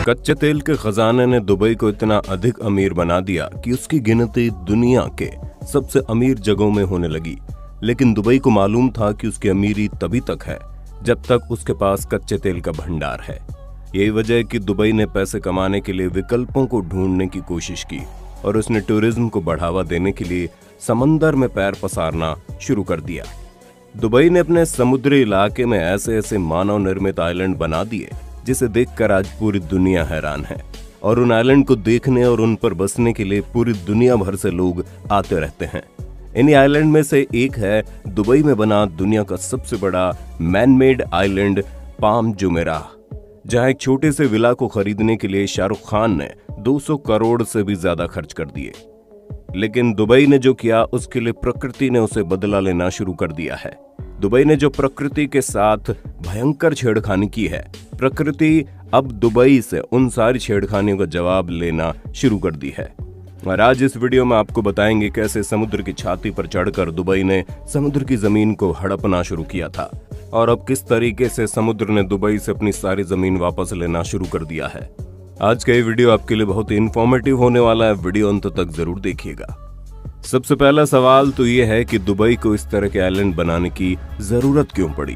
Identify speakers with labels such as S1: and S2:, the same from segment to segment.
S1: कच्चे तेल के खजाने ने दुबई को इतना अधिक अमीर बना दिया कि उसकी गिनती दुनिया के सबसे अमीर जगहों में होने लगी। लेकिन दुबई को मालूम था कि उसकी अमीरी तभी तक है जब तक उसके पास कच्चे तेल का भंडार है। यही वजह है कि दुबई ने पैसे कमाने के लिए विकल्पों को ढूंढने की कोशिश की और उसने टूरिज्म को बढ़ावा देने के लिए समंदर में पैर पसारना शुरू कर दिया। दुबई ने अपने समुद्री इलाके में ऐसे ऐसे मानव निर्मित आइलैंड बना दिए जिसे देखकर आज पूरी दुनिया हैरान है और उन आइलैंड को देखने और उन पर बसने के लिए पूरी दुनिया भर से लोग आते रहते हैं। इन्हीं आइलैंड में से एक है दुबई में बना दुनिया का सबसे बड़ा मैनमेड आइलैंड पाम जुमेराह, जहां एक छोटे से विला को खरीदने के लिए शाहरुख खान ने 200 करोड़ से भी ज्यादा खर्च कर दिए। लेकिन दुबई ने जो किया उसके लिए प्रकृति ने उसे बदला लेना शुरू कर दिया है। दुबई ने जो प्रकृति के साथ भयंकर छेड़खानी की है, प्रकृति अब दुबई से उन सारी छेड़खानियों का जवाब लेना शुरू कर दी है। और आज इस वीडियो में आपको बताएंगे कैसे समुद्र की छाती पर चढ़कर दुबई ने समुद्र की जमीन को हड़पना शुरू किया था और अब किस तरीके से समुद्र ने दुबई से अपनी सारी जमीन वापस लेना शुरू कर दिया है। आज का ये वीडियो आपके लिए बहुत ही इंफॉर्मेटिव होने वाला है, वीडियो अंत तक जरूर देखिएगा। सबसे पहला सवाल तो ये है कि दुबई को इस तरह के आइलैंड बनाने की जरूरत क्यों पड़ी।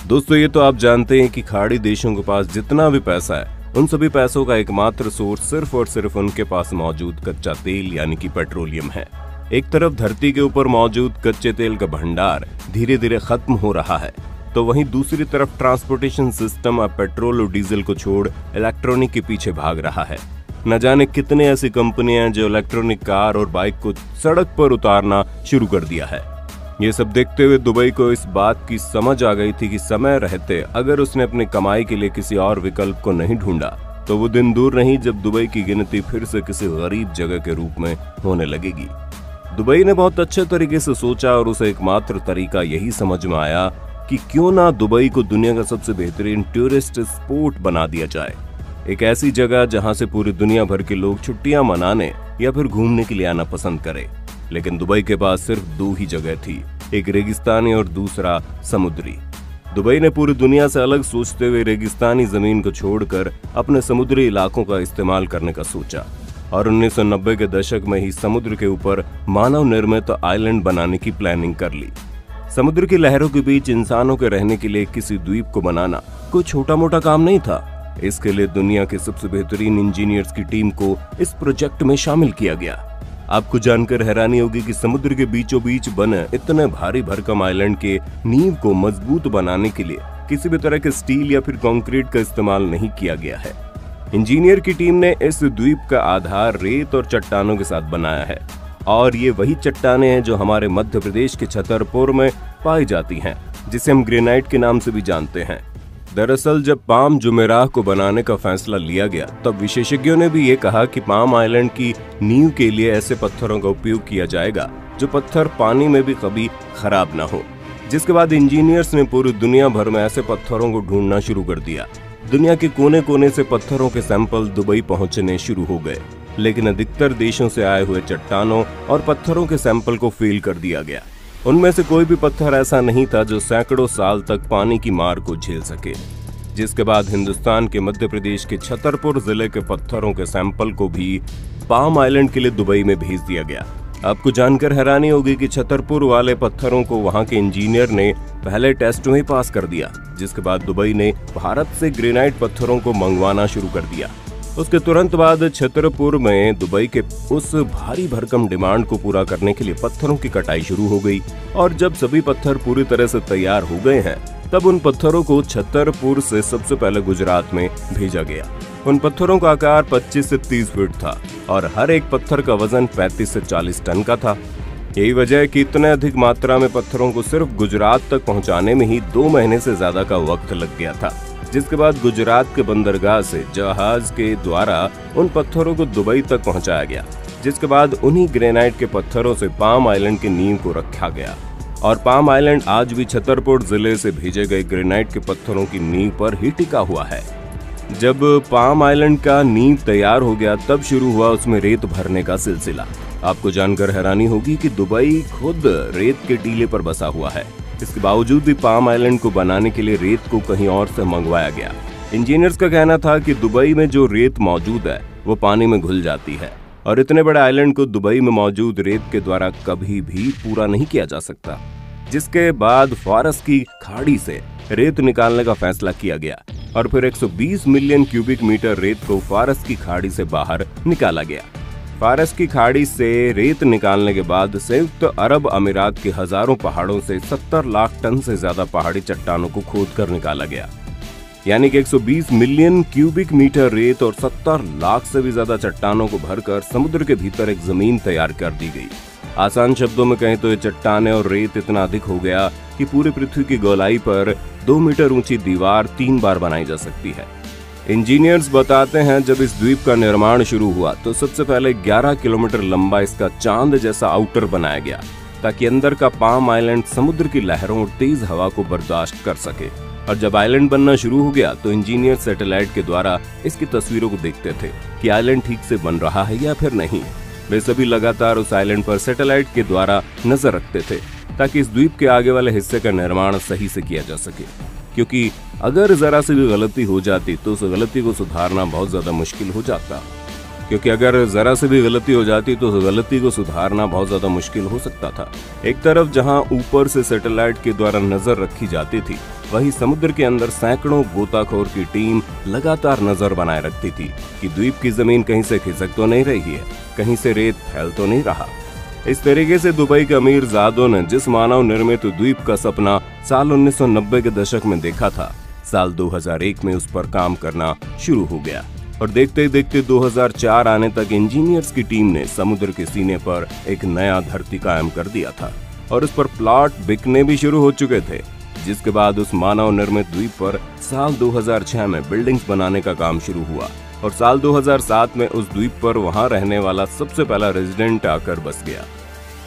S1: दोस्तों, ये तो आप जानते हैं कि खाड़ी देशों के पास जितना भी पैसा है उन सभी पैसों का एकमात्र सोर्स सिर्फ और सिर्फ उनके पास मौजूद कच्चा तेल यानी कि पेट्रोलियम है। एक तरफ धरती के ऊपर मौजूद कच्चे तेल का भंडार धीरे धीरे खत्म हो रहा है, तो वहीं दूसरी तरफ ट्रांसपोर्टेशन सिस्टम अब पेट्रोल और डीजल को छोड़ इलेक्ट्रॉनिक के पीछे भाग रहा है। न जाने कितने ऐसी कंपनियां हैं जो इलेक्ट्रॉनिक कार और बाइक को सड़क पर उतारना शुरू कर दिया है। ये सब देखते हुए दुबई को इस बात की समझ आ गई थी कि समय रहते अगर उसने अपनी कमाई के लिए किसी और विकल्प को नहीं ढूंढा तो वो दिन दूर नहीं जब दुबई की गिनती फिर से किसी गरीब जगह के रूप में होने लगेगी। दुबई ने बहुत अच्छे तरीके से सोचा और उसे एकमात्र तरीका यही समझ में आया कि क्यों ना दुबई को दुनिया का सबसे बेहतरीन टूरिस्ट स्पॉट बना दिया जाए। एक ऐसी जगह जहां से पूरी दुनिया भर के लोग छुट्टियां मनाने या फिर घूमने के लिए आना पसंद करें। लेकिन दुबई के पास सिर्फ दो ही जगह थी, एक रेगिस्तानी और दूसरा समुद्री। दुबई ने पूरी दुनिया से अलग सोचते हुए रेगिस्तानी जमीन को छोड़कर अपने समुद्री इलाकों का इस्तेमाल करने का सोचा और 1990 के दशक में ही समुद्र के ऊपर मानव निर्मित आइलैंड बनाने की प्लानिंग कर ली। समुद्र की लहरों के बीच इंसानों के रहने के लिए किसी द्वीप को बनाना कोई छोटा मोटा काम नहीं था। इसके लिए दुनिया के सबसे बेहतरीन इंजीनियर्स की टीम को इस प्रोजेक्ट में शामिल किया गया। आपको जानकर हैरानी होगी कि समुद्र के बीचों बीच बने इतने भारी भरकम आइलैंड के नींव को मजबूत बनाने के लिए किसी भी तरह के स्टील या फिर कंक्रीट का इस्तेमाल नहीं किया गया है। इंजीनियर की टीम ने इस द्वीप का आधार रेत और चट्टानों के साथ बनाया है और ये वही चट्टानें हैं जो हमारे मध्य प्रदेश के छतरपुर में पाई जाती हैं, जिसे हम ग्रेनाइट के नाम से भी जानते हैं। दरअसल जब पाम जुमेराह को बनाने का फैसला लिया गया तब विशेषज्ञों ने भी ये कहा कि पाम आइलैंड की नींव के लिए ऐसे पत्थरों का उपयोग किया जाएगा जो पत्थर पानी में भी कभी खराब ना हो। जिसके बाद इंजीनियर्स ने पूरी दुनिया भर में ऐसे पत्थरों को ढूंढना शुरू कर दिया। दुनिया के कोने कोने से पत्थरों के सैंपल दुबई पहुंचने शुरू हो गए, लेकिन अधिकतर देशों से आए हुए चट्टानों और पत्थरों के सैंपल को फेल कर दिया गया। उनमें से कोई भी पत्थर ऐसा नहीं था जो सैकड़ों साल तक पानी की मार को झेल सके। जिसके बाद हिंदुस्तान के मध्य प्रदेश के छतरपुर जिले के पत्थरों के सैंपल को भी पाम आइलैंड के लिए दुबई में भेज दिया गया। आपको जानकर हैरानी होगी कि छतरपुर वाले पत्थरों को वहां के इंजीनियर ने पहले टेस्ट में ही पास कर दिया। जिसके बाद दुबई ने भारत से ग्रेनाइट पत्थरों को मंगवाना शुरू कर दिया। उसके तुरंत बाद छतरपुर में दुबई के उस भारी भरकम डिमांड को पूरा करने के लिए पत्थरों की कटाई शुरू हो गई और जब सभी पत्थर पूरी तरह से तैयार हो गए हैं तब उन पत्थरों को छतरपुर से सबसे पहले गुजरात में भेजा गया। उन पत्थरों का आकार 25 से 30 फीट था और हर एक पत्थर का वजन 35 से 40 टन का था। यही वजह है कि इतने अधिक मात्रा में पत्थरों को सिर्फ गुजरात तक पहुंचाने में ही 2 महीने से ज्यादा का वक्त लग गया था। जिसके बाद गुजरात के बंदरगाह से जहाज के द्वारा उन पत्थरों को दुबई तक पहुंचाया गया। जिसके बाद उन्हीं ग्रेनाइट के पत्थरों से पाम आइलैंड की नींव को रखा गया और पाम आइलैंड आज भी छतरपुर जिले से भेजे गए ग्रेनाइट के पत्थरों की नींव पर ही टिका हुआ है। जब पाम आइलैंड का नींव तैयार हो गया तब शुरू हुआ उसमें रेत भरने का सिलसिला। आपको जानकर हैरानी होगी कि दुबई खुद रेत के टीले पर बसा हुआ है। इसके बावजूद भी पाम आइलैंड को बनाने के लिए रेत को कहीं और से मंगवाया गया। इंजीनियर्स का कहना था कि दुबई में जो रेत मौजूद है वो पानी में घुल जाती है और इतने बड़े आइलैंड को दुबई में मौजूद रेत के द्वारा कभी भी पूरा नहीं किया जा सकता। जिसके बाद फारस की खाड़ी से रेत निकालने का फैसला किया गया और फिर 120 मिलियन क्यूबिक मीटर रेत को फारस की खाड़ी से बाहर निकाला गया। फारस की खाड़ी से रेत निकालने के बाद संयुक्त अरब अमीरात के हजारों पहाड़ों से 70 लाख टन से ज्यादा पहाड़ी चट्टानों को खोदकर निकाला गया। यानी कि 120 मिलियन क्यूबिक मीटर रेत और 70 लाख से भी ज्यादा चट्टानों को भरकर समुद्र के भीतर एक जमीन तैयार कर दी गई। आसान शब्दों में कहें तो ये चट्टानें और रेत इतना अधिक हो गया कि पूरी पृथ्वी की गोलाई पर 2 मीटर ऊंची दीवार 3 बार बनाई जा सकती है। इंजीनियर्स बताते हैं जब इस द्वीप का निर्माण शुरू हुआ तो सबसे पहले 11 किलोमीटर लंबा इसका चांद जैसा आउटर बनाया गया ताकि अंदर का पाम आइलैंड समुद्र की लहरों और तेज हवा को बर्दाश्त कर सके। और जब आइलैंड बनना शुरू हो गया तो इंजीनियर सैटेलाइट के द्वारा इसकी तस्वीरों को देखते थे कि आइलैंड ठीक से बन रहा है या फिर नहीं। वे सभी लगातार उस आइलैंड पर सैटेलाइट के द्वारा नजर रखते थे ताकि इस द्वीप के आगे वाले हिस्से का निर्माण सही से किया जा सके, क्योंकि अगर जरा सी भी गलती हो जाती तो उस गलती को सुधारना बहुत ज्यादा मुश्किल हो जाता। हो सकता था। एक तरफ जहां ऊपर से सैटेलाइट के द्वारा नजर रखी जाती थी, वहीं समुद्र के अंदर सैकड़ों गोताखोर की टीम लगातार नजर बनाए रखती थी कि द्वीप की जमीन कहीं से खिसक तो नहीं रही है, कहीं से रेत फैल तो नहीं रहा। इस तरीके से दुबई के अमीर जादों ने जिस मानव निर्मित द्वीप का सपना साल 1990 के दशक में देखा था, साल 2001 में उस पर काम करना शुरू हो गया और देखते ही देखते 2004 आने तक इंजीनियर्स की टीम ने समुद्र के सीने पर एक नया धरती कायम कर दिया था और उस पर प्लॉट बिकने भी शुरू हो चुके थे। जिसके बाद उस मानव निर्मित द्वीप पर साल 2006 में बिल्डिंग्स बनाने का काम शुरू हुआ और साल 2007 में उस द्वीप पर वहां रहने वाला सबसे पहला रेजिडेंट आकर बस गया।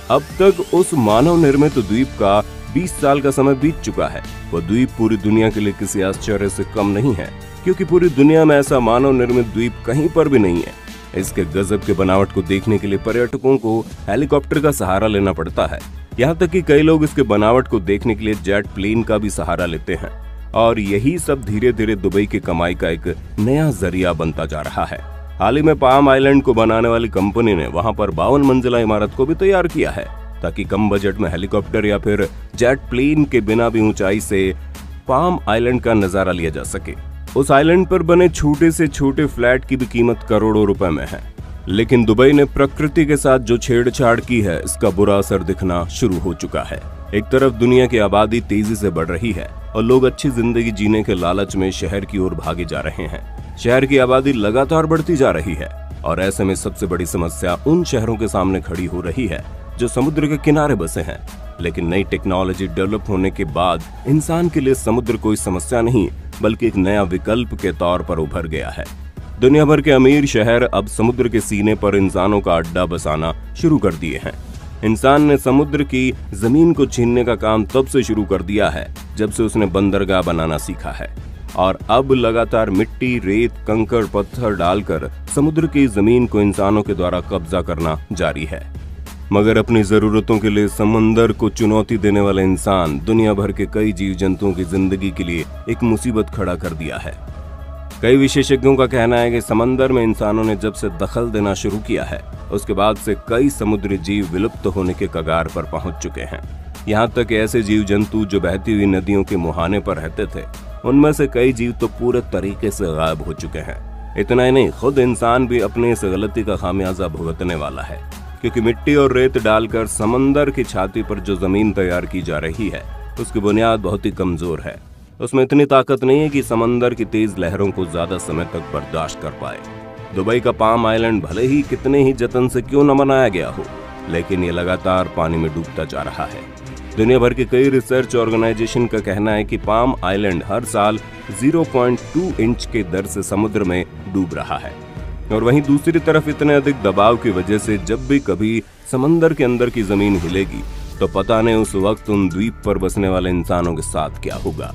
S1: अब तक उस मानव निर्मित द्वीप का 20 साल का समय बीत चुका है। वह द्वीप पूरी दुनिया के लिए किसी आश्चर्य से कम नहीं है, क्योंकि पूरी दुनिया में ऐसा मानव निर्मित द्वीप कहीं पर भी नहीं है। इसके गजब के बनावट को देखने के लिए पर्यटकों को हेलीकॉप्टर का सहारा लेना पड़ता है। यहाँ तक कि कई लोग इसके बनावट को देखने के लिए जेट प्लेन का भी सहारा लेते हैं और यही सब धीरे धीरे दुबई की कमाई का एक नया जरिया बनता जा रहा है। हाल ही में पाम आइलैंड को बनाने वाली कंपनी ने वहां पर 52 मंजिला इमारत को भी तैयार किया है ताकि कम बजट में हेलीकॉप्टर या फिर जेट प्लेन के बिना भी ऊंचाई से पाम आइलैंड का नजारा लिया जा सके। उस आइलैंड पर बने छोटे से छोटे फ्लैट की भी कीमत करोड़ों रुपए में है। लेकिन दुबई ने प्रकृति के साथ जो छेड़छाड़ की है, इसका बुरा असर दिखना शुरू हो चुका है। एक तरफ दुनिया की आबादी तेजी से बढ़ रही है और लोग अच्छी जिंदगी जीने के लालच में शहर की ओर भागे जा रहे हैं। शहर की आबादी लगातार बढ़ती जा रही है और ऐसे में सबसे बड़ी समस्या उन शहरों के सामने खड़ी हो रही है जो समुद्र के किनारे बसे हैं। लेकिन नई टेक्नोलॉजी डेवलप होने के बाद इंसान के लिए समुद्र कोई समस्या नहीं बल्कि एक नया विकल्प के तौर पर उभर गया है। दुनिया भर के अमीर शहर अब समुद्र के सीने पर इंसानों का अड्डा बसाना शुरू कर दिए हैं। इंसान ने समुद्र की जमीन को छीनने का काम तब से शुरू कर दिया है जब से उसने बंदरगाह बनाना सीखा है और अब लगातार मिट्टी, रेत, कंकड़, पत्थर डालकर समुद्र की जमीन को इंसानों के द्वारा कब्जा करना जारी है। मगर अपनी जरूरतों के लिए समंदर को चुनौती देने वाला इंसान दुनिया भर के कई जीव जंतुओं की जिंदगी के लिए एक मुसीबत खड़ा कर दिया है। कई विशेषज्ञों का कहना है कि समंदर में इंसानों ने जब से दखल देना शुरू किया है, उसके बाद से कई समुद्री जीव विलुप्त होने के कगार पर पहुंच चुके हैं। यहाँ तक ऐसे जीव जंतु जो बहती हुई नदियों के मुहाने पर रहते थे, उनमें से कई जीव तो पूरे तरीके से गायब हो चुके हैं। इतना ही नहीं, खुद इंसान भी अपने इस गलती का खामियाजा भुगतने वाला है, क्योंकि मिट्टी और रेत डालकर समंदर की छाती पर जो जमीन तैयार की जा रही है, उसकी बुनियाद बहुत ही कमजोर है। उसमें इतनी ताकत नहीं है कि समंदर की तेज लहरों को ज्यादा समय तक बर्दाश्त कर पाए। दुबई का पाम आइलैंड भले ही कितने ही जतन से क्यों न बनाया गया हो, लेकिन ये लगातार पानी में डूबता जा रहा है। दुनिया भर के कई रिसर्च ऑर्गेनाइजेशन का कहना है कि पाम आइलैंड हर साल 0.2 इंच के दर से समुद्र में डूब रहा है और वहीं दूसरी तरफ इतने अधिक दबाव की वजह से जब भी कभी समंदर के अंदर की जमीन हिलेगी तो पता नहीं उस वक्त उन द्वीप पर बसने वाले इंसानों के साथ क्या होगा।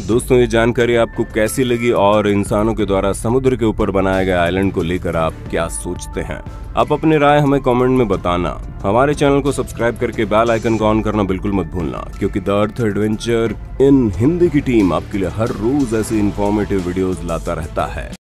S1: दोस्तों, ये जानकारी आपको कैसी लगी और इंसानों के द्वारा समुद्र के ऊपर बनाए गए आइलैंड को लेकर आप क्या सोचते हैं? आप अपनी राय हमें कमेंट में बताना। हमारे चैनल को सब्सक्राइब करके बेल आइकन को ऑन करना बिल्कुल मत भूलना, क्योंकि the earth adventure in Hindi की टीम आपके लिए हर रोज ऐसी इंफॉर्मेटिव वीडियोस लाता रहता है।